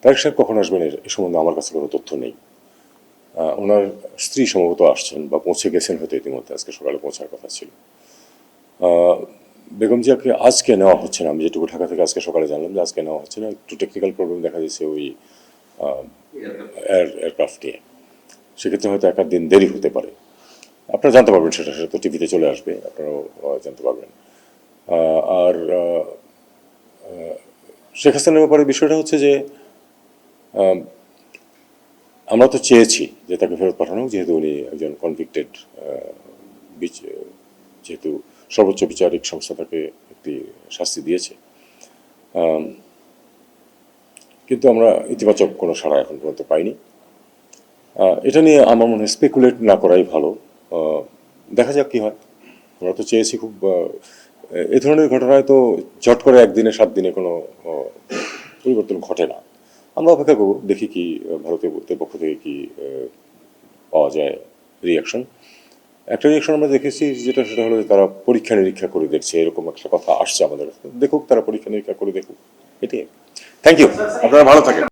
তারেক সাহেব কখন আসবেন এ সম্বন্ধে আমার কাছে কোনো তথ্য নেই। ওনার স্ত্রী সম্ভবত আসছেন বা পৌঁছে গেছেন হয়তো ইতিমধ্যে, আজকে সকালে পৌঁছার কথা ছিল। বেগম জিয়াকে আজকে নেওয়া হচ্ছে না, আমি যেটুকু ঢাকা থেকে আজকে সকালে জানলাম যে আজকে নেওয়া হচ্ছে না, একটু টেকনিক্যাল প্রবলেম দেখা দিচ্ছে ওই এয়ারক্রাফট নিয়ে। সেক্ষেত্রে হয়তো এক দিন দেরি হতে পারে। আপনারা জানতে পারবেন, সেটা তো টিভিতে চলে আসবে, আপনারাও জানতে পারবেন। আর শেখ হাসিনার ব্যাপারে বিষয়টা হচ্ছে যে আমরা তো চেয়েছি যে তাকে ফেরত পাঠানো, যেহেতু উনি একজন কনভিক্টেড, যেহেতু সর্বোচ্চ বিচারিক সংস্থা তাকে একটি শাস্তি দিয়েছে। কিন্তু আমরা ইতিবাচক কোনো সাড়া এখন পর্যন্ত পাইনি। এটা নিয়ে আমার মনে হয় স্পেকুলেট না করাই ভালো। দেখা যাক কী হয়। আমরা তো চেয়েছি খুব, এ ধরনের ঘটনায় তো ঝট করে একদিনে 7 দিনে কোনো পরিবর্তন ঘটে না। আমরা অপেক্ষা করব, দেখি কি ভারতীয় পক্ষ থেকে কি পাওয়া যায় রিয়াকশন। একটা রিয়াকশন আমরা দেখেছি যেটা, সেটা হলো যে তারা পরীক্ষা নিরীক্ষা করে দেখছে, এরকম একটা কথা আসছে আমাদের। দেখুক, তারা পরীক্ষা নিরীক্ষা করে দেখুক, এটাই। থ্যাংক ইউ, আপনারা ভালো থাকেন।